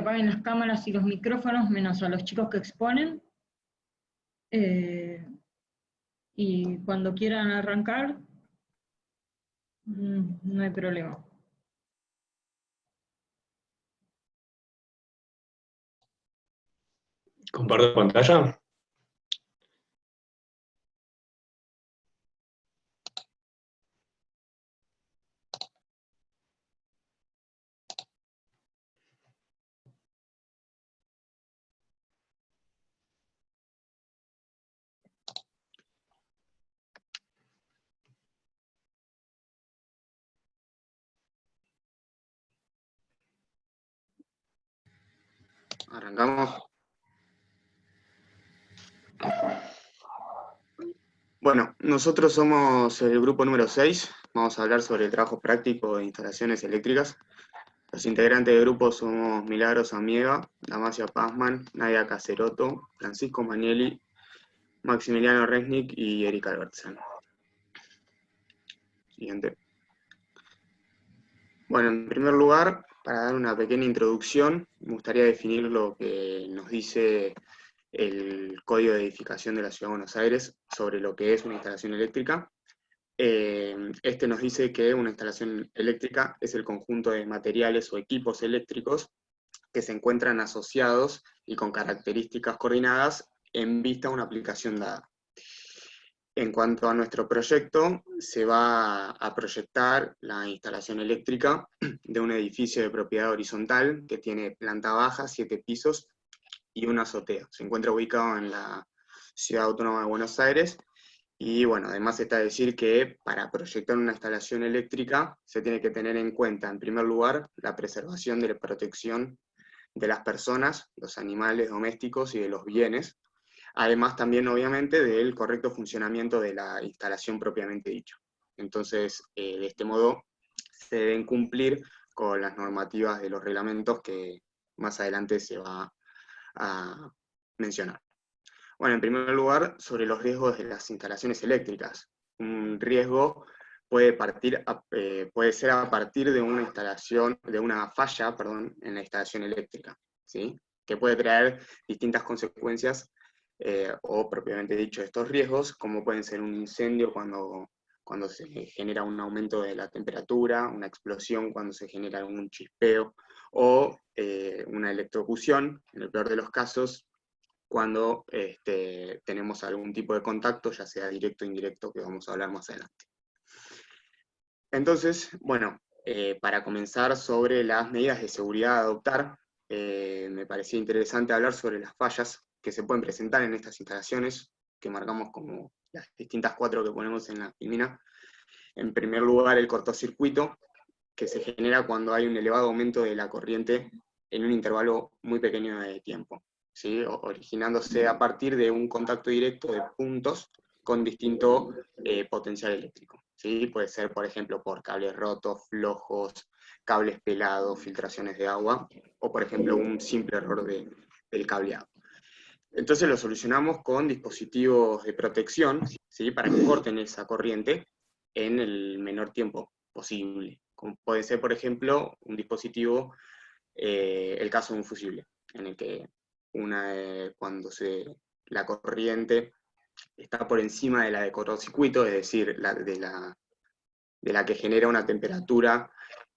apaguen las cámaras y los micrófonos, menos a los chicos que exponen. Y cuando quieran arrancar, no hay problema. ¿Comparto pantalla? Arrancamos. Bueno, nosotros somos el grupo número 6. Vamos a hablar sobre el trabajo práctico de instalaciones eléctricas. Los integrantes del grupo somos Milagros Amiega, Damasia Pazman, Nadia Caseroto, Francisco Manieli, Maximiliano Resnick y Erika Albertsen. Siguiente. Bueno, en primer lugar, para dar una pequeña introducción, me gustaría definir lo que nos dice el Código de Edificación de la Ciudad de Buenos Aires sobre lo que es una instalación eléctrica. Este nos dice que una instalación eléctrica es el conjunto de materiales o equipos eléctricos que se encuentran asociados y con características coordinadas en vista a una aplicación dada. En cuanto a nuestro proyecto, se va a proyectar la instalación eléctrica de un edificio de propiedad horizontal que tiene planta baja, 7 pisos y una azotea. Se encuentra ubicado en la Ciudad Autónoma de Buenos Aires. Y bueno, además está a decir que para proyectar una instalación eléctrica se tiene que tener en cuenta, en primer lugar, la preservación de la protección de las personas, los animales domésticos y de los bienes, además también obviamente del correcto funcionamiento de la instalación propiamente dicho. Entonces, de este modo, se deben cumplir con las normativas de los reglamentos que más adelante se va a mencionar. Bueno, en primer lugar, sobre los riesgos de las instalaciones eléctricas. Un riesgo puede ser a partir de una falla, en la instalación eléctrica, ¿sí? Que puede traer distintas consecuencias, o propiamente dicho, estos riesgos, como pueden ser un incendio cuando se genera un aumento de la temperatura, una explosión cuando se genera algún chispeo, o una electrocución, en el peor de los casos, cuando tenemos algún tipo de contacto, ya sea directo o indirecto, que vamos a hablar más adelante. Entonces, bueno, para comenzar sobre las medidas de seguridad a adoptar, me parecía interesante hablar sobre las fallas que se pueden presentar en estas instalaciones, que marcamos como las distintas 4 que ponemos en la filmina. En primer lugar, el cortocircuito, que se genera cuando hay un elevado aumento de la corriente en un intervalo muy pequeño de tiempo, ¿sí? Originándose a partir de un contacto directo de puntos con distinto potencial eléctrico, ¿sí? Puede ser, por ejemplo, por cables rotos, flojos, cables pelados, filtraciones de agua, o por ejemplo un simple error del cableado. Entonces lo solucionamos con dispositivos de protección, ¿sí? Para que corten esa corriente en el menor tiempo posible. Como puede ser, por ejemplo, un dispositivo, el caso de un fusible, en el que cuando la corriente está por encima de la de cortocircuito, es decir, de la que genera una temperatura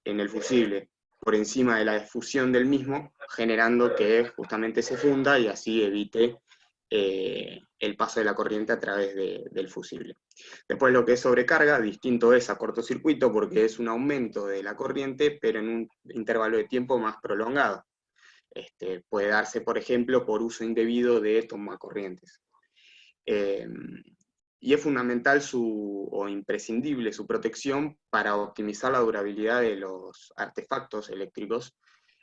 en el fusible, por encima de la difusión del mismo, generando que justamente se funda y así evite el paso de la corriente a través del fusible. Después lo que es sobrecarga, distinto es a cortocircuito porque es un aumento de la corriente, pero en un intervalo de tiempo más prolongado. Puede darse, por ejemplo, por uso indebido de tomacorrientes. Y es fundamental o imprescindible su protección para optimizar la durabilidad de los artefactos eléctricos,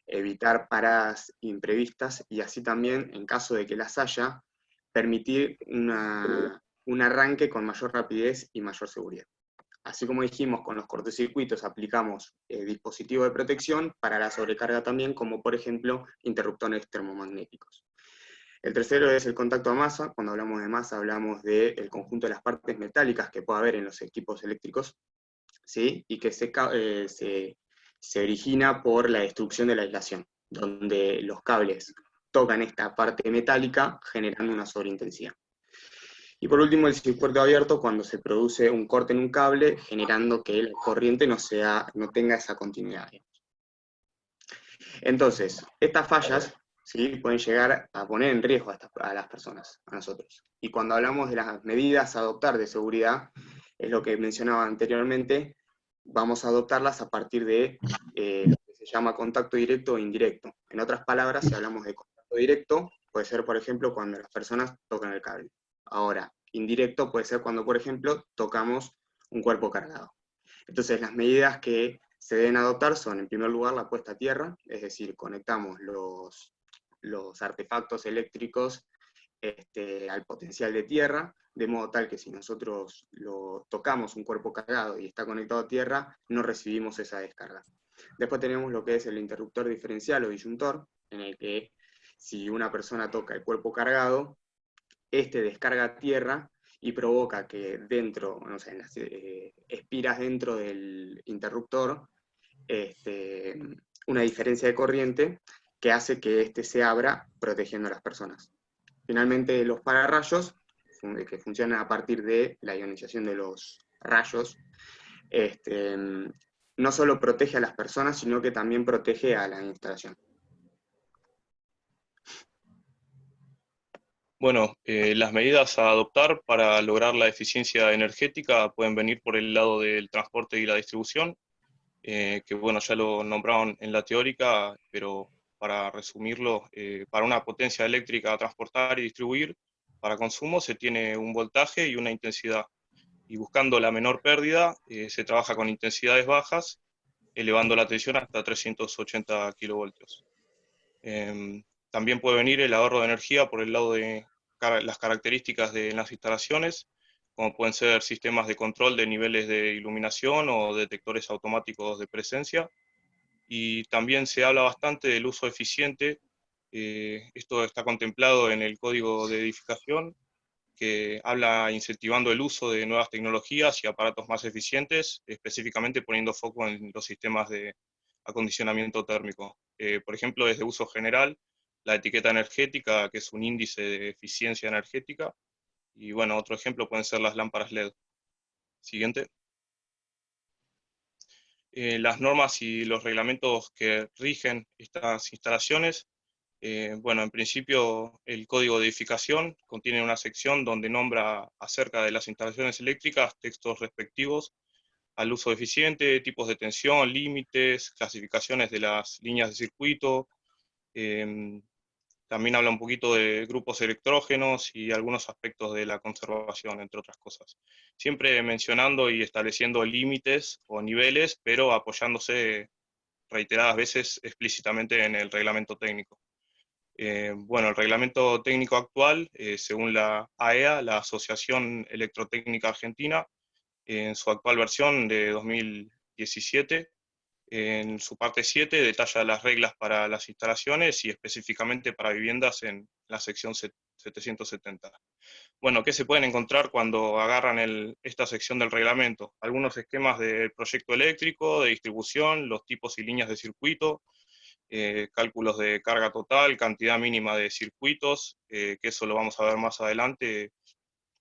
evitar paradas imprevistas y así también, en caso de que las haya, permitir un arranque con mayor rapidez y mayor seguridad. Así como dijimos, con los cortocircuitos aplicamos dispositivos de protección para la sobrecarga también, como por ejemplo interruptores termomagnéticos. El tercero es el contacto a masa. Cuando hablamos de masa hablamos del conjunto de las partes metálicas que puede haber en los equipos eléctricos, ¿sí? Y que se origina por la destrucción de la aislación. donde los cables tocan esta parte metálica, generando una sobreintensidad. Y por último, el circuito abierto, cuando se produce un corte en un cable, generando que la corriente no tenga esa continuidad. Entonces, estas fallas, ¿sí?, pueden llegar a poner en riesgo a las personas, a nosotros. Y cuando hablamos de las medidas a adoptar de seguridad, es lo que mencionaba anteriormente, vamos a adoptarlas a partir de lo que se llama contacto directo o indirecto. En otras palabras, si hablamos de contacto directo, puede ser, por ejemplo, cuando las personas tocan el cable. Ahora, indirecto puede ser cuando, por ejemplo, tocamos un cuerpo cargado. Entonces, las medidas que se deben adoptar son, en primer lugar, la puesta a tierra, es decir, conectamos los artefactos eléctricos al potencial de tierra, de modo tal que si nosotros tocamos un cuerpo cargado y está conectado a tierra, no recibimos esa descarga. Después tenemos lo que es el interruptor diferencial o disyuntor, en el que si una persona toca el cuerpo cargado, descarga a tierra y provoca que dentro, no sé, en las espiras dentro del interruptor, una diferencia de corriente que hace que se abra protegiendo a las personas. Finalmente, los pararrayos, que funcionan a partir de la ionización de los rayos, no solo protege a las personas, sino que también protege a la instalación. Bueno, las medidas a adoptar para lograr la eficiencia energética pueden venir por el lado del transporte y la distribución, que bueno, ya lo nombraron en la teórica, pero para resumirlo, para una potencia eléctrica a transportar y distribuir, para consumo se tiene un voltaje y una intensidad. Y buscando la menor pérdida, se trabaja con intensidades bajas, elevando la tensión hasta 380 kilovoltios. También puede venir el ahorro de energía por el lado de las características de las instalaciones, como pueden ser sistemas de control de niveles de iluminación o detectores automáticos de presencia. Y también se habla bastante del uso eficiente. Esto está contemplado en el Código de Edificación, que habla incentivando el uso de nuevas tecnologías y aparatos más eficientes, específicamente poniendo foco en los sistemas de acondicionamiento térmico. Por ejemplo, es de uso general la etiqueta energética, que es un índice de eficiencia energética, y bueno, otro ejemplo pueden ser las lámparas LED. Siguiente. Las normas y los reglamentos que rigen estas instalaciones. Bueno, en principio el Código de Edificación contiene una sección donde nombra acerca de las instalaciones eléctricas textos respectivos al uso eficiente, tipos de tensión, límites, clasificaciones de las líneas de circuito. También habla un poquito de grupos electrógenos y algunos aspectos de la conservación, entre otras cosas. Siempre mencionando y estableciendo límites o niveles, pero apoyándose reiteradas veces explícitamente en el reglamento técnico. Bueno, el reglamento técnico actual, según la AEA, la Asociación Electrotécnica Argentina, en su actual versión de 2017, en su parte 7 detalla las reglas para las instalaciones y específicamente para viviendas en la sección 770. Bueno, ¿qué se pueden encontrar cuando agarran esta sección del reglamento? Algunos esquemas del proyecto eléctrico, de distribución, los tipos y líneas de circuito, cálculos de carga total, cantidad mínima de circuitos, que eso lo vamos a ver más adelante,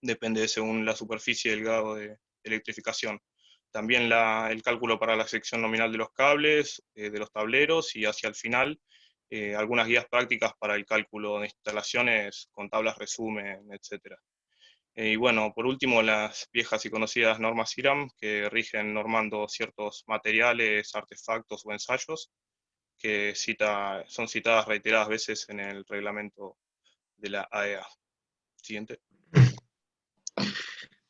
depende según la superficie y el grado de electrificación. También el cálculo para la sección nominal de los cables, de los tableros, y hacia el final algunas guías prácticas para el cálculo de instalaciones con tablas resumen, etc. Y bueno, por último, las viejas y conocidas normas IRAM, que rigen normando ciertos materiales, artefactos o ensayos, que son citadas reiteradas veces en el reglamento de la AEA. Siguiente.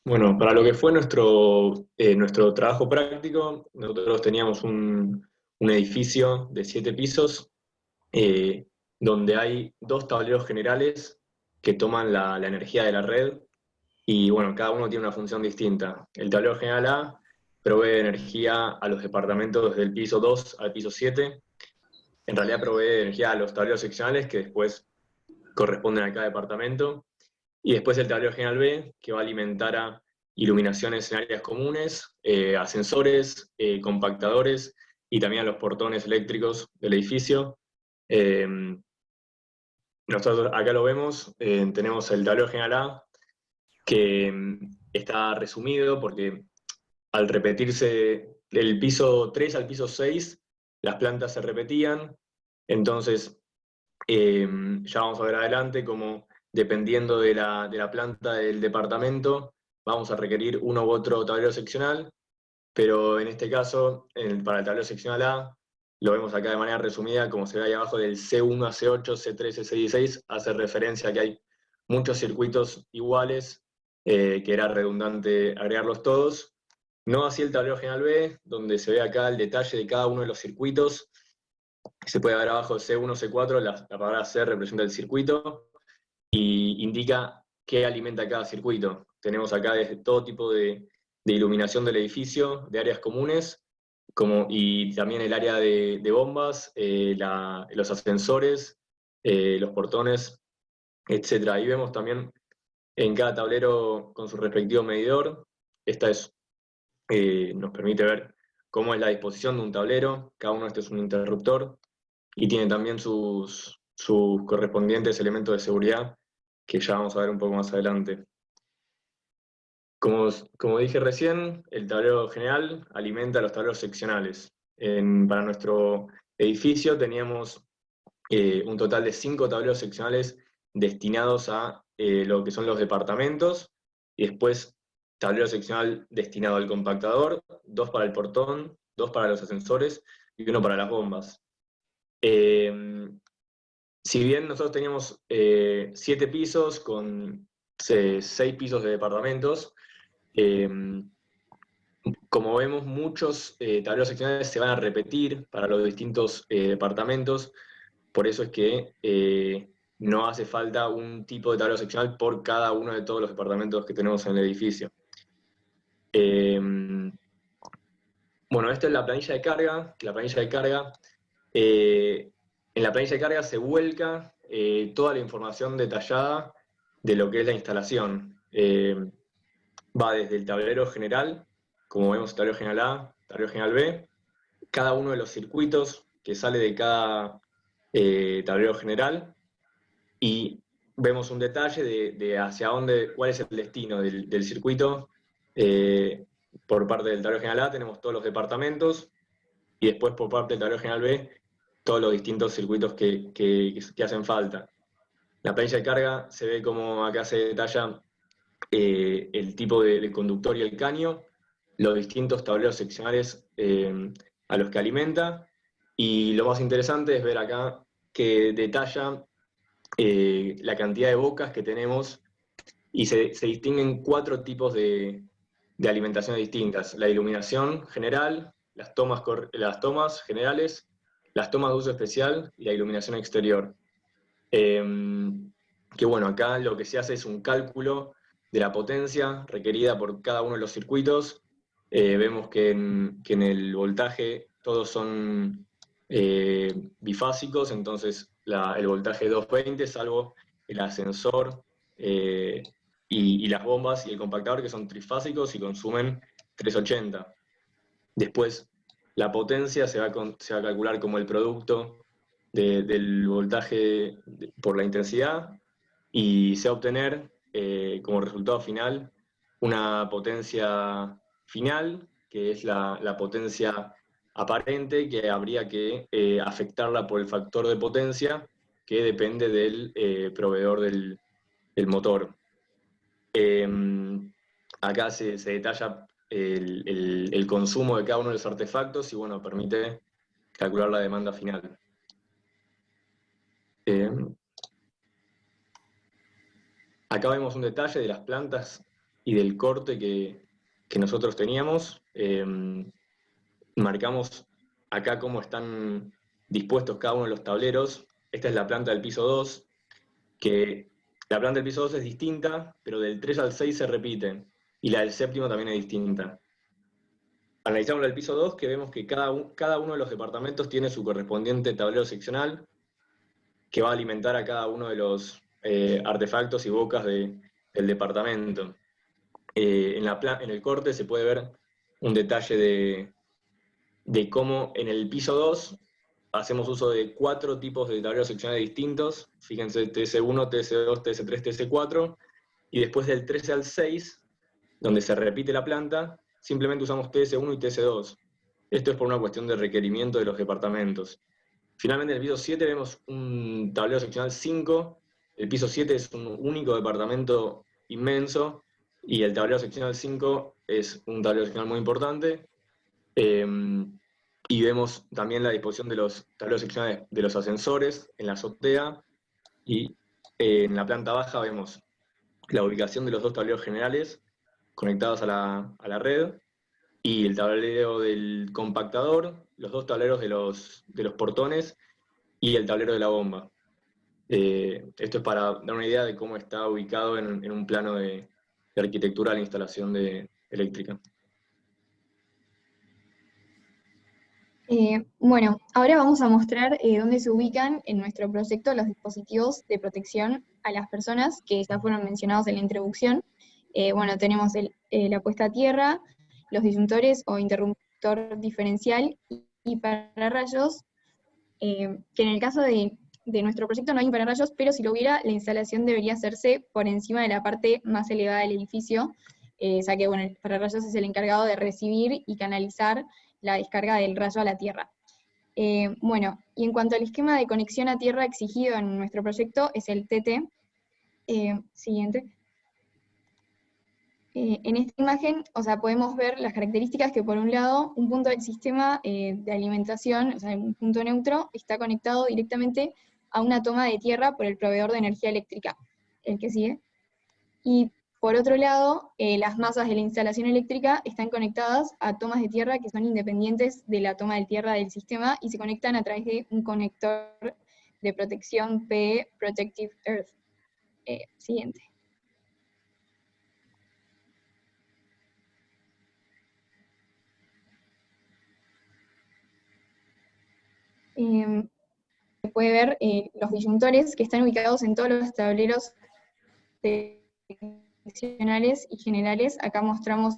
Bueno, para lo que fue nuestro trabajo práctico, nosotros teníamos un edificio de 7 pisos, donde hay 2 tableros generales que toman la energía de la red, y bueno, cada uno tiene una función distinta. El tablero general A provee energía a los departamentos del piso 2 al piso 7. En realidad provee energía a los tableros seccionales que después corresponden a cada departamento. Y después el tablero general B, que va a alimentar a iluminaciones en áreas comunes, ascensores, compactadores y también a los portones eléctricos del edificio. Nosotros acá lo vemos, tenemos el tablero general A, que está resumido porque al repetirse del piso 3 al piso 6, las plantas se repetían, entonces ya vamos a ver adelante cómo dependiendo de la planta del departamento, vamos a requerir uno u otro tablero seccional, pero en este caso, para el tablero seccional A, lo vemos acá de manera resumida, como se ve ahí abajo del C1 a C8, C13, C16, hace referencia a que hay muchos circuitos iguales, que era redundante agregarlos todos. No así el tablero general B, donde se ve acá el detalle de cada uno de los circuitos. Se puede ver abajo C1, C4, la palabra C representa el circuito, y indica qué alimenta cada circuito. Tenemos acá desde todo tipo de iluminación del edificio, de áreas comunes, y también el área de bombas, los ascensores, los portones, etc. Ahí vemos también en cada tablero con su respectivo medidor. Esta nos permite ver cómo es la disposición de un tablero. Cada uno de estos es un interruptor y tiene también sus correspondientes elementos de seguridad, que ya vamos a ver un poco más adelante. Como dije recién, el tablero general alimenta los tableros seccionales. Para nuestro edificio teníamos un total de 5 tableros seccionales destinados a lo que son los departamentos, y después tablero seccional destinado al compactador, 2 para el portón, 2 para los ascensores y 1 para las bombas. Si bien nosotros teníamos 7 pisos con 6 pisos de departamentos, como vemos, muchos tableros seccionales se van a repetir para los distintos departamentos, por eso es que no hace falta un tipo de tablero seccional por cada uno de todos los departamentos que tenemos en el edificio. Bueno, esta es la planilla de carga, en la planilla de carga se vuelca toda la información detallada de lo que es la instalación. Va desde el tablero general, como vemos, tablero general A, tablero general B, cada uno de los circuitos que sale de cada tablero general, y vemos un detalle de hacia dónde, cuál es el destino del circuito. Por parte del tablero general A tenemos todos los departamentos, y después por parte del tablero general B, todos los distintos circuitos que hacen falta. La planilla de carga se ve como acá se detalla el tipo de conductor y el caño, los distintos tableros seccionales a los que alimenta, y lo más interesante es ver acá que detalla la cantidad de bocas que tenemos, y se distinguen 4 tipos de alimentaciones distintas: la iluminación general, las tomas generales, las tomas de uso especial y la iluminación exterior. Que bueno, acá lo que se hace es un cálculo de la potencia requerida por cada uno de los circuitos. Vemos que en el voltaje todos son bifásicos, entonces el voltaje 220, salvo el ascensor y las bombas y el compactador, que son trifásicos y consumen 380. Después, la potencia se va a calcular como el producto del voltaje por la intensidad, y se va a obtener como resultado final una potencia final, que es la potencia aparente, que habría que afectarla por el factor de potencia, que depende del proveedor del motor. Acá se detalla el consumo de cada uno de los artefactos, y bueno, permite calcular la demanda final. Acá vemos un detalle de las plantas y del corte que nosotros teníamos. Marcamos acá cómo están dispuestos cada uno de los tableros. Esta es la planta del piso 2, que la planta del piso 2 es distinta, pero del 3 al 6 se repiten, y la del séptimo también es distinta. Analizamos la del piso 2, que vemos que cada uno de los departamentos tiene su correspondiente tablero seccional, que va a alimentar a cada uno de los artefactos y bocas del departamento. En el corte se puede ver un detalle de cómo en el piso 2 hacemos uso de 4 tipos de tableros seccionales distintos, fíjense, TS1, TS2, TS3, TS4, y después del 13 al 6, donde se repite la planta, simplemente usamos TS1 y TS2. Esto es por una cuestión de requerimiento de los departamentos. Finalmente en el piso 7 vemos un tablero seccional 5, el piso 7 es un único departamento inmenso, y el tablero seccional 5 es un tablero seccional muy importante, y vemos también la disposición de los tableros seccionales de los ascensores en la azotea, y en la planta baja vemos la ubicación de los 2 tableros generales conectados a la red, y el tablero del compactador, los 2 tableros de los portones y el tablero de la bomba. Esto es para dar una idea de cómo está ubicado en un plano de arquitectura la instalación eléctrica. Bueno, ahora vamos a mostrar dónde se ubican en nuestro proyecto los dispositivos de protección a las personas que ya fueron mencionados en la introducción. Bueno, tenemos la puesta a tierra, los disyuntores o interruptor diferencial y pararrayos, que en el caso de nuestro proyecto no hay pararrayos, pero si lo hubiera, la instalación debería hacerse por encima de la parte más elevada del edificio, ya que bueno, el pararrayos es el encargado de recibir y canalizar la descarga del rayo a la tierra. Bueno, y en cuanto al esquema de conexión a tierra exigido en nuestro proyecto, es el TT. Siguiente. En esta imagen, o sea, podemos ver las características que por un lado, un punto del sistema de alimentación, o sea, un punto neutro, está conectado directamente a una toma de tierra por el proveedor de energía eléctrica, el que sigue. Y por otro lado, las masas de la instalación eléctrica están conectadas a tomas de tierra que son independientes de la toma de tierra del sistema y se conectan a través de un conector de protección PE Protective Earth. Siguiente. Se puede ver los disyuntores que están ubicados en todos los tableros seccionales y generales. Acá mostramos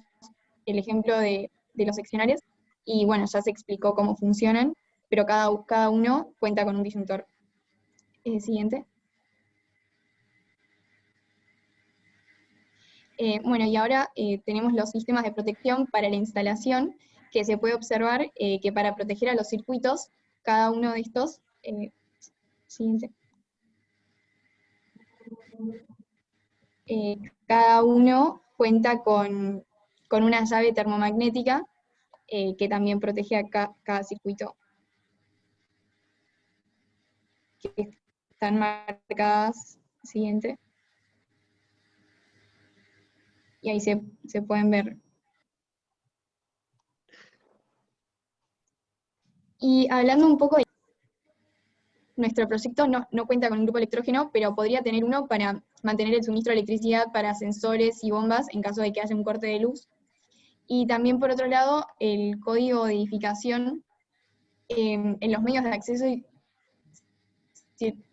el ejemplo de los seccionales, y bueno, ya se explicó cómo funcionan, pero cada uno cuenta con un disyuntor. Siguiente. Bueno, y ahora tenemos los sistemas de protección para la instalación, que se puede observar que para proteger a los circuitos, cada uno de estos, siguiente. Cada uno cuenta con una llave termomagnética que también protege a cada circuito. Que están marcadas, siguiente. Y ahí se pueden ver. Y hablando un poco de nuestro proyecto, no cuenta con un grupo electrógeno, pero podría tener uno para mantener el suministro de electricidad para sensores y bombas en caso de que haya un corte de luz. Y también, por otro lado, el código de edificación en los medios de acceso y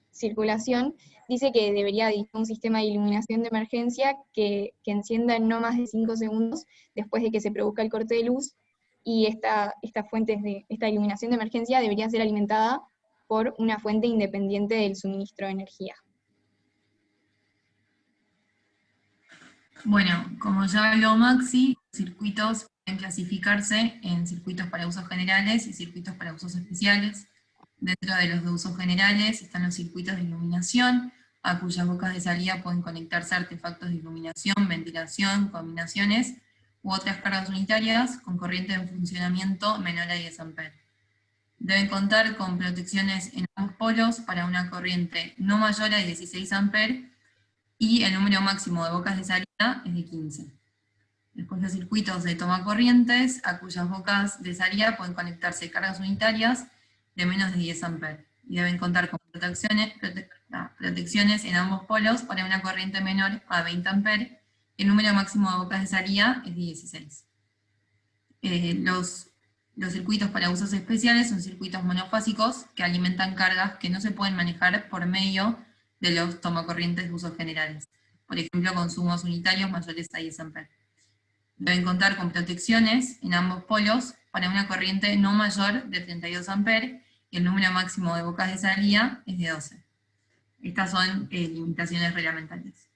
circulación dice que debería disponer un sistema de iluminación de emergencia que encienda en no más de 5 segundos después de que se produzca el corte de luz, y esta iluminación de emergencia debería ser alimentada por una fuente independiente del suministro de energía. Bueno, como ya habló Maxi, los circuitos pueden clasificarse en circuitos para usos generales y circuitos para usos especiales. Dentro de los de usos generales están los circuitos de iluminación, a cuyas bocas de salida pueden conectarse artefactos de iluminación, ventilación, combinaciones u otras cargas unitarias con corriente de funcionamiento menor a 10 A. Deben contar con protecciones en ambos polos para una corriente no mayor a 16 A, y el número máximo de bocas de salida es de 15. Después los circuitos de toma corrientes, a cuyas bocas de salida pueden conectarse cargas unitarias de menos de 10 A, y deben contar con protecciones en ambos polos para una corriente menor a 20 A, y el número máximo de bocas de salida es de 16. Los circuitos para usos especiales son circuitos monofásicos que alimentan cargas que no se pueden manejar por medio de los tomacorrientes de usos generales. Por ejemplo, consumos unitarios mayores a 10 A. Deben contar con protecciones en ambos polos para una corriente no mayor de 32 A, y y el número máximo de bocas de salida es de 12. Estas son limitaciones reglamentarias.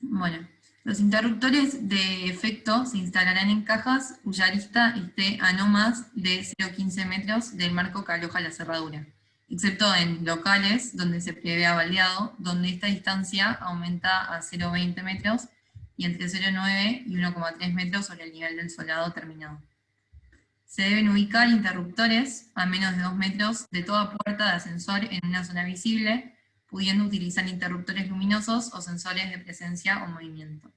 Bueno, los interruptores de efecto se instalarán en cajas cuya arista esté a no más de 0,15 metros del marco que aloja la cerradura, excepto en locales donde se prevea baleado, donde esta distancia aumenta a 0,20 metros y entre 0,9 y 1,3 metros sobre el nivel del solado terminado. Se deben ubicar interruptores a menos de 2 metros de toda puerta de ascensor en una zona visible, pudiendo utilizar interruptores luminosos o sensores de presencia o movimiento.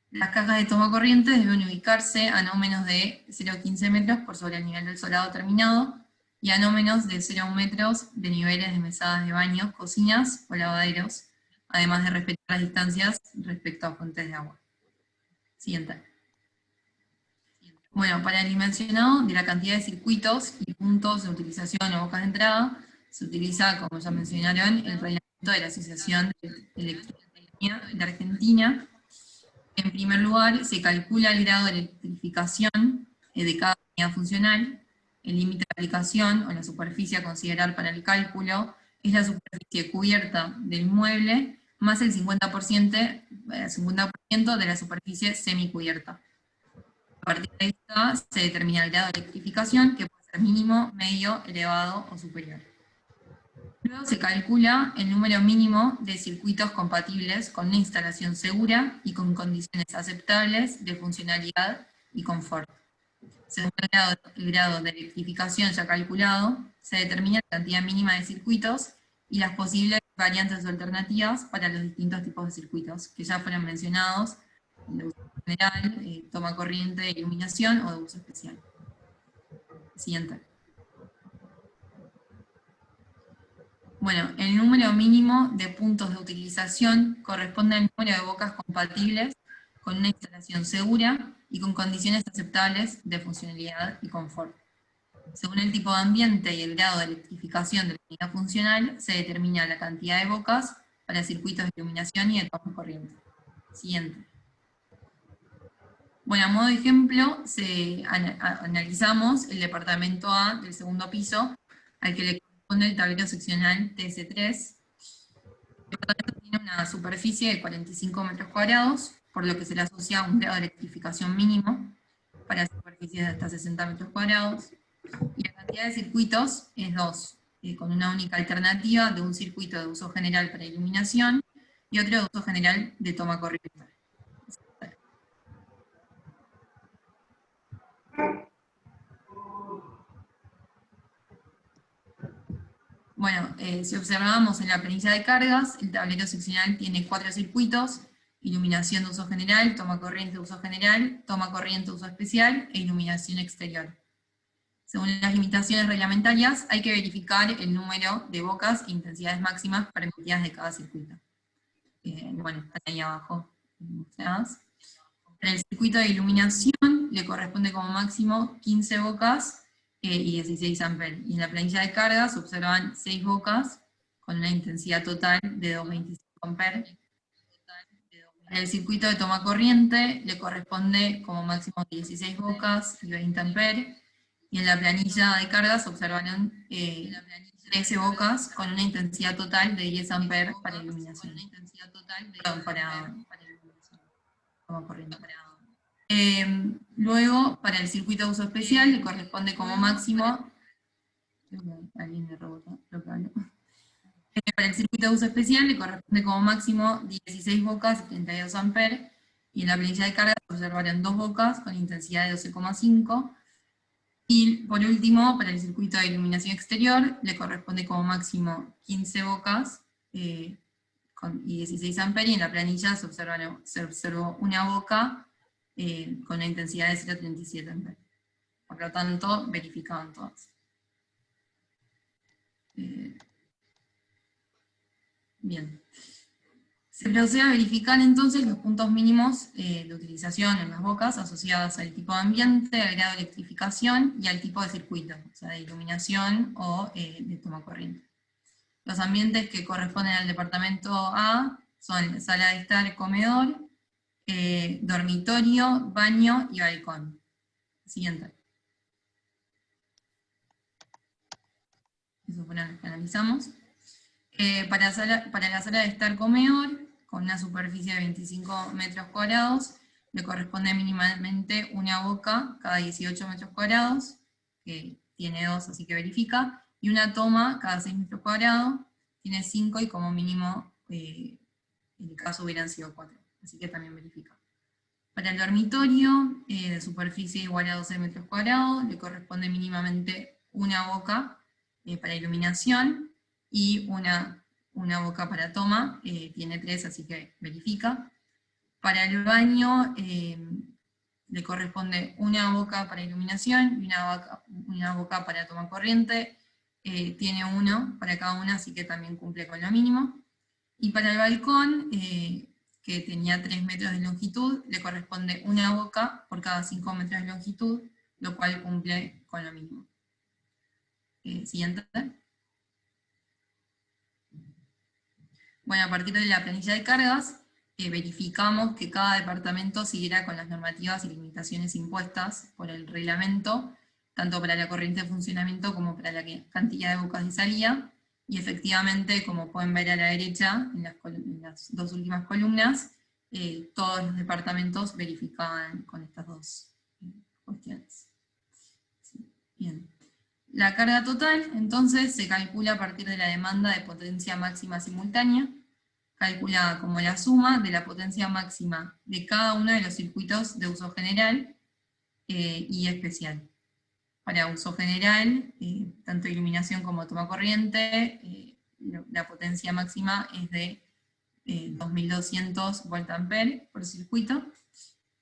Las cajas de toma corriente deben ubicarse a no menos de 0,15 metros por sobre el nivel del solado terminado y a no menos de 0,1 metros de niveles de mesadas de baños, cocinas o lavaderos, además de respetar las distancias respecto a fuentes de agua. Siguiente. Bueno, para el dimensionado de la cantidad de circuitos y puntos de utilización o bocas de entrada, se utiliza, como ya mencionaron, el reglamento de la Asociación de Electricidad de Argentina. En primer lugar, se calcula el grado de electrificación de cada unidad funcional. El límite de aplicación o la superficie a considerar para el cálculo es la superficie cubierta del mueble más el 50% de la superficie semicubierta. A partir de esta se determina el grado de electrificación, que puede ser mínimo, medio, elevado o superior. Luego se calcula el número mínimo de circuitos compatibles con una instalación segura y con condiciones aceptables de funcionalidad y confort. Según el grado de electrificación ya calculado, se determina la cantidad mínima de circuitos y las posibles variantes o alternativas para los distintos tipos de circuitos, que ya fueron mencionados, de uso general, toma corriente, iluminación o de uso especial. Siguiente. Bueno, el número mínimo de puntos de utilización corresponde al número de bocas compatibles con una instalación segura y con condiciones aceptables de funcionalidad y confort. Según el tipo de ambiente y el grado de electrificación de la unidad funcional, se determina la cantidad de bocas para circuitos de iluminación y de toma corriente. Siguiente. Bueno, a modo de ejemplo, analizamos el departamento A del segundo piso, al que le corresponde el tablero seccional TS3. El departamento tiene una superficie de 45 metros cuadrados, por lo que se le asocia un grado de electrificación mínimo para superficies de hasta 60 metros cuadrados. Y la cantidad de circuitos es 2, con una única alternativa de un circuito de uso general para iluminación y otro de uso general de toma corriente. Bueno, si observamos en la planilla de cargas, el tablero seccional tiene 4 circuitos: iluminación de uso general, toma corriente de uso general, toma corriente de uso especial e iluminación exterior. Según las limitaciones reglamentarias, hay que verificar el número de bocas e intensidades máximas permitidas de cada circuito. Bueno, están ahí abajo mostradas. Para el circuito de iluminación le corresponde como máximo 15 bocas y 16 amperes. Y en la planilla de cargas se observan 6 bocas con una intensidad total de 2,25 amperes. En el circuito de toma corriente le corresponde como máximo 16 bocas y 20 amperes. Y en la planilla de cargas se observaron 13 bocas con una intensidad total de 10 amperes para iluminación. Toma corriente. Luego, para el circuito de uso especial le corresponde como máximo, alguien me rebotó, para el circuito de uso especial le corresponde como máximo 16 bocas y 32 amperes, y en la planilla de carga se observaron 2 bocas con intensidad de 12,5, y por último, para el circuito de iluminación exterior le corresponde como máximo 15 bocas y 16 amperes, y en la planilla se observó una boca con una intensidad de 0,37 amperes. Por lo tanto, verificaban todas. Bien. Se procede a verificar entonces los puntos mínimos de utilización en las bocas asociadas al tipo de ambiente, al grado de electrificación y al tipo de circuito, o sea, de iluminación o de toma corriente. Los ambientes que corresponden al departamento A son sala de estar, comedor, dormitorio, baño y balcón. Siguiente. esos fueron los que analizamos. Para la sala de estar comedor, con una superficie de 25 metros cuadrados, le corresponde mínimamente una boca cada 18 metros cuadrados, que tiene 2, así que verifica, y una toma cada 6 metros cuadrados, tiene 5 y como mínimo, en el caso hubieran sido 4, así que también verifica. Para el dormitorio, de superficie igual a 12 metros cuadrados, le corresponde mínimamente una boca para iluminación y una boca para toma, tiene 3, así que verifica. Para el baño le corresponde una boca para iluminación y una boca para toma corriente, tiene 1 para cada una, así que también cumple con lo mínimo. Y para el balcón, que tenía 3 metros de longitud, le corresponde una boca por cada 5 metros de longitud, lo cual cumple con lo mínimo. Siguiente. Bueno, a partir de la planilla de cargas, verificamos que cada departamento siguiera con las normativas y limitaciones impuestas por el reglamento, tanto para la corriente de funcionamiento como para la cantidad de bocas de salida, y efectivamente, como pueden ver a la derecha, en las 2 últimas columnas, todos los departamentos verificaban con estas 2 cuestiones. Sí, bien. La carga total, entonces, se calcula a partir de la demanda de potencia máxima simultánea, calculada como la suma de la potencia máxima de cada uno de los circuitos de uso general y especial. Para uso general, tanto iluminación como toma corriente, la potencia máxima es de 2200 VA por circuito,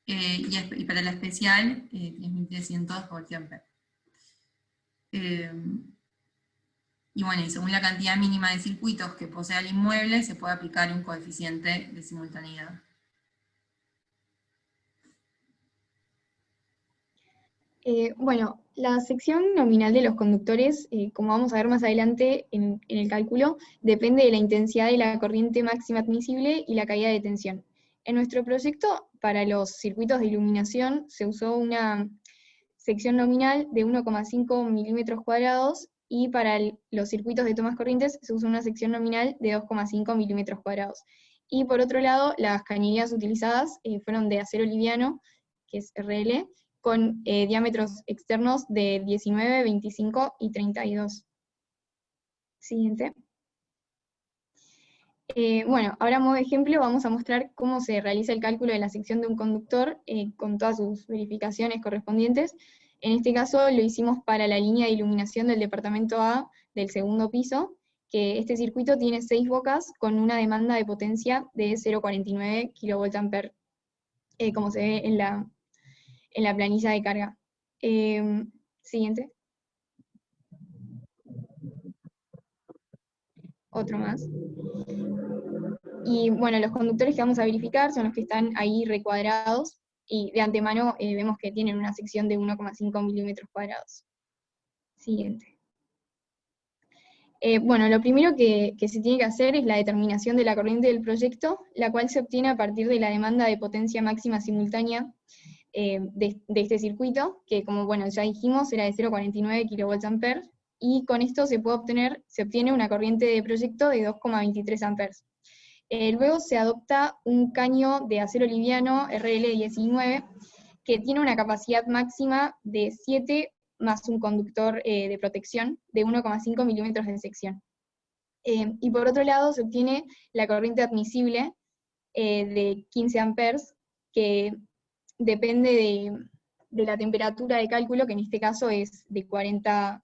y para la especial, 3300 VA. Y bueno, y según la cantidad mínima de circuitos que posea el inmueble, se puede aplicar un coeficiente de simultaneidad. Bueno, la sección nominal de los conductores, como vamos a ver más adelante en el cálculo, depende de la intensidad de la corriente máxima admisible y la caída de tensión. En nuestro proyecto, para los circuitos de iluminación, se usó una sección nominal de 1,5 milímetros cuadrados, y para los circuitos de tomas corrientes se usó una sección nominal de 2,5 milímetros cuadrados. Y por otro lado, las cañerías utilizadas fueron de acero liviano, que es RL, con diámetros externos de 19, 25 y 32. Siguiente. Bueno, ahora a modo de ejemplo vamos a mostrar cómo se realiza el cálculo de la sección de un conductor con todas sus verificaciones correspondientes. En este caso lo hicimos para la línea de iluminación del departamento A del segundo piso, que este circuito tiene 6 bocas con una demanda de potencia de 0,49 kVA, como se ve en la planilla de carga. Siguiente. Otro más. Y bueno, los conductores que vamos a verificar son los que están ahí recuadrados, y de antemano vemos que tienen una sección de 1,5 milímetros cuadrados. Siguiente. Bueno, lo primero que se tiene que hacer es la determinación de la corriente del proyecto, la cual se obtiene a partir de la demanda de potencia máxima simultánea de este circuito, que como bueno, ya dijimos, era de 0,49 kVA, y con esto se obtiene una corriente de proyecto de 2,23 amperes. Luego se adopta un caño de acero liviano RL19, que tiene una capacidad máxima de 7 más un conductor de protección de 1,5 milímetros de sección. Y por otro lado se obtiene la corriente admisible de 15 amperes, que depende de la temperatura de cálculo, que en este caso es de 40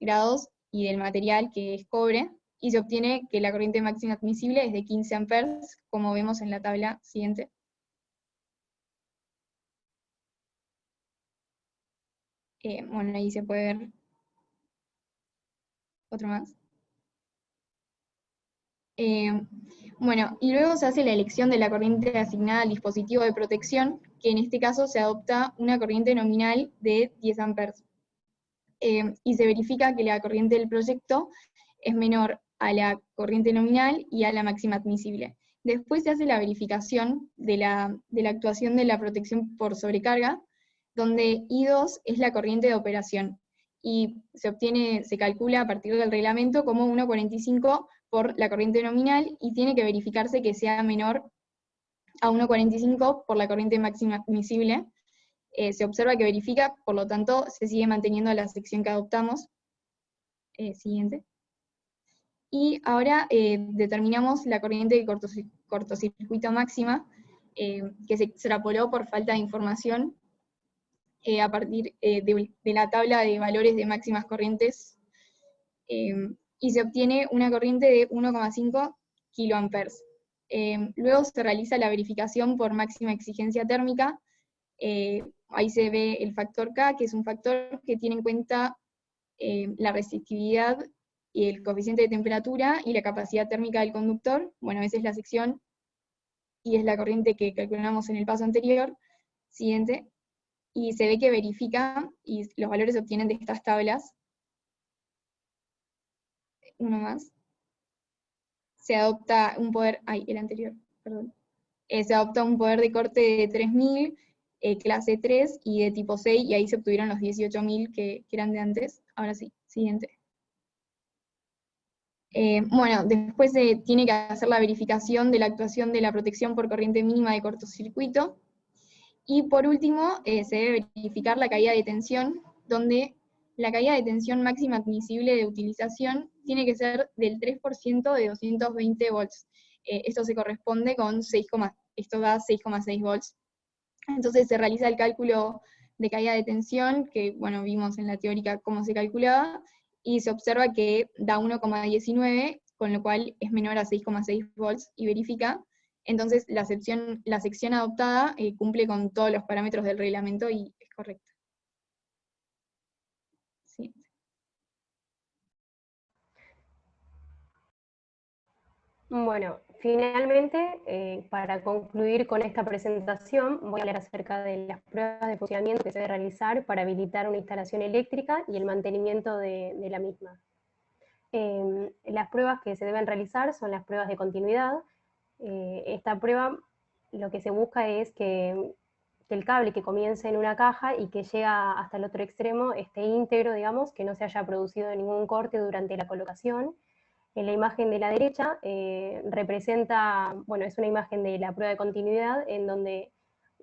grados, y del material, que es cobre, y se obtiene que la corriente máxima admisible es de 15 amperes, como vemos en la tabla siguiente. Bueno, ahí se puede ver otro más. Bueno, y luego se hace la elección de la corriente asignada al dispositivo de protección, que en este caso se adopta una corriente nominal de 10 amperes. Y se verifica que la corriente del proyecto es menor a la corriente nominal y a la máxima admisible. Después se hace la verificación de la actuación de la protección por sobrecarga, donde I2 es la corriente de operación, y se calcula a partir del reglamento como 1,45 por la corriente nominal, y tiene que verificarse que sea menor a 1,45 por la corriente máxima admisible. Se observa que verifica, por lo tanto, se sigue manteniendo la sección que adoptamos. Siguiente. Y ahora determinamos la corriente de cortocircuito máxima, que se extrapoló por falta de información a partir de la tabla de valores de máximas corrientes, y se obtiene una corriente de 1,5 kiloamperes. Luego se realiza la verificación por máxima exigencia térmica. Ahí se ve el factor K, que es un factor que tiene en cuenta la resistividad y el coeficiente de temperatura y la capacidad térmica del conductor. Bueno, esa es la sección, y es la corriente que calculamos en el paso anterior. Siguiente. Y se ve que verifica, y los valores se obtienen de estas tablas. Uno más. Se adopta un poder, el anterior, perdón. Se adopta un poder de corte de 3000, clase 3, y de tipo 6, y ahí se obtuvieron los 18.000 que eran de antes. Ahora sí, siguiente. Bueno, después se tiene que hacer la verificación de la actuación de la protección por corriente mínima de cortocircuito. Y por último, se debe verificar la caída de tensión, donde la caída de tensión máxima admisible de utilización tiene que ser del 3% de 220 volts. Esto se corresponde con esto da 6,6 volts. Entonces se realiza el cálculo de caída de tensión, que bueno, vimos en la teórica cómo se calculaba, y se observa que da 1,19, con lo cual es menor a 6,6 volts, y verifica. Entonces la sección adoptada cumple con todos los parámetros del reglamento y es correcta. Sí. Bueno, finalmente, para concluir con esta presentación, voy a hablar acerca de las pruebas de funcionamiento que se debe realizar para habilitar una instalación eléctrica y el mantenimiento de la misma. Las pruebas que se deben realizar son las pruebas de continuidad. Esta prueba, lo que se busca es que el cable que comience en una caja y que llega hasta el otro extremo esté íntegro, digamos, que no se haya producido ningún corte durante la colocación. En la imagen de la derecha representa, bueno, es una imagen de la prueba de continuidad en donde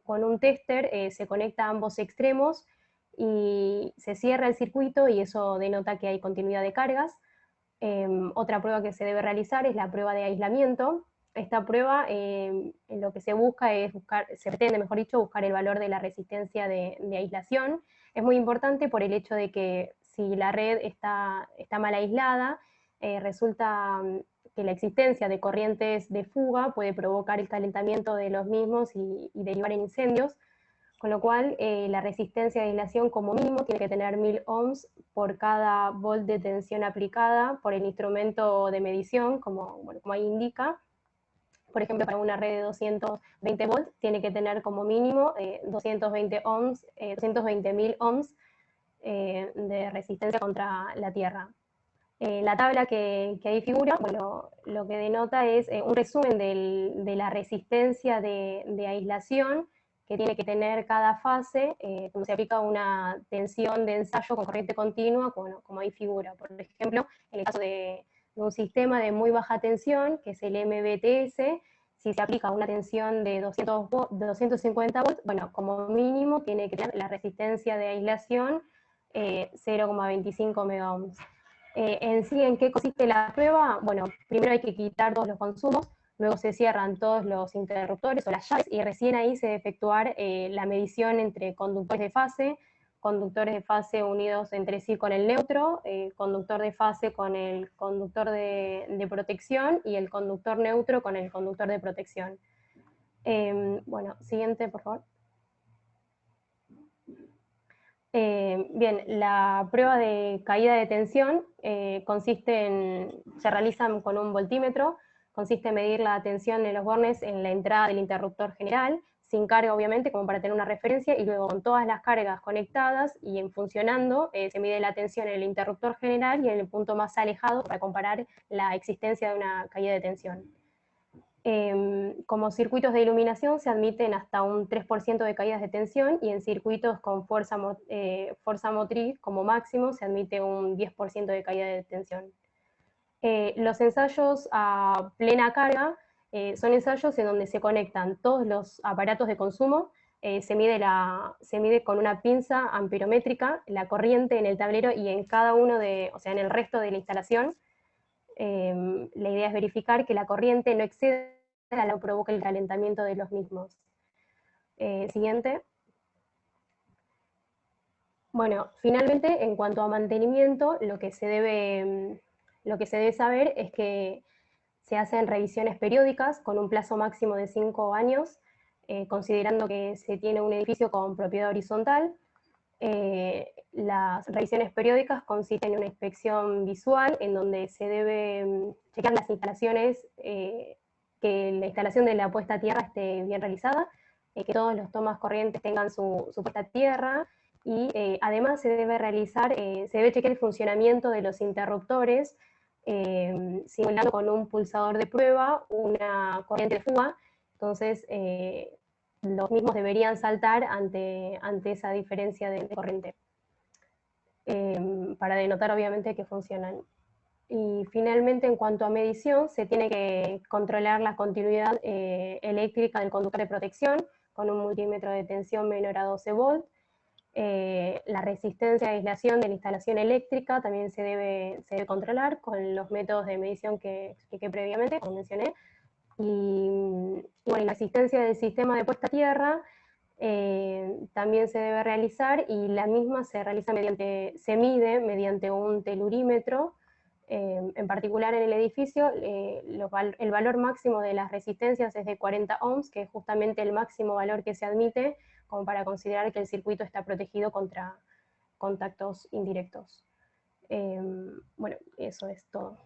con un tester se conecta a ambos extremos y se cierra el circuito, y eso denota que hay continuidad de cargas. Otra prueba que se debe realizar es la prueba de aislamiento. Esta prueba lo que se busca es se pretende, mejor dicho, buscar el valor de la resistencia de aislación. Es muy importante por el hecho de que si la red está mal aislada, resulta que la existencia de corrientes de fuga puede provocar el calentamiento de los mismos y derivar en incendios, con lo cual la resistencia de aislación como mínimo tiene que tener 1000 ohms por cada volt de tensión aplicada por el instrumento de medición, como ahí indica. Por ejemplo, para una red de 220 volts tiene que tener como mínimo 220.000 ohms de resistencia contra la Tierra. La tabla que ahí figura, bueno, lo que denota es un resumen de la resistencia de aislación que tiene que tener cada fase cuando se aplica una tensión de ensayo con corriente continua, como ahí figura. Por ejemplo, en el caso de un sistema de muy baja tensión, que es el MVTS, si se aplica una tensión de 250 volts, bueno, como mínimo tiene que tener la resistencia de aislación 0,25 megaohms. En sí, ¿en qué consiste la prueba? Bueno, primero hay que quitar todos los consumos, luego se cierran todos los interruptores o las llaves, y recién ahí se debe efectuar la medición entre conductores de fase unidos entre sí con el neutro, conductor de fase con el conductor de protección, y el conductor neutro con el conductor de protección. Bueno, siguiente, por favor. Bien, la prueba de caída de tensión se realiza con un voltímetro, consiste en medir la tensión en los bornes en la entrada del interruptor general, sin carga obviamente, como para tener una referencia, y luego con todas las cargas conectadas y en funcionando, se mide la tensión en el interruptor general y en el punto más alejado para comparar la existencia de una caída de tensión. Como circuitos de iluminación se admiten hasta un 3% de caídas de tensión, y en circuitos con fuerza motriz como máximo se admite un 10% de caída de tensión. Los ensayos a plena carga son ensayos en donde se conectan todos los aparatos de consumo, se mide con una pinza amperométrica la corriente en el tablero y en cada uno o sea, en el resto de la instalación. La idea es verificar que la corriente no exceda a lo que provoca el calentamiento de los mismos. Siguiente. Bueno, finalmente, en cuanto a mantenimiento, lo que se debe saber es que se hacen revisiones periódicas con un plazo máximo de 5 años, considerando que se tiene un edificio con propiedad horizontal. Las revisiones periódicas consisten en una inspección visual en donde se debe checar las instalaciones, que la instalación de la puesta a tierra esté bien realizada, que todos los tomas corrientes tengan su puesta a tierra, y además se debe chequear el funcionamiento de los interruptores, simulando con un pulsador de prueba una corriente de fuga. Entonces, los mismos deberían saltar ante esa diferencia de corriente, para denotar obviamente que funcionan. Y finalmente, en cuanto a medición, se tiene que controlar la continuidad eléctrica del conductor de protección con un multímetro de tensión menor a 12 volts. La resistencia de aislación de la instalación eléctrica también se debe controlar con los métodos de medición que expliqué previamente, como mencioné. Y bueno, la asistencia del sistema de puesta a tierra también se debe realizar, y la misma se mide mediante un telurímetro. En particular en el edificio, el valor máximo de las resistencias es de 40 ohms, que es justamente el máximo valor que se admite como para considerar que el circuito está protegido contra contactos indirectos. Bueno, eso es todo.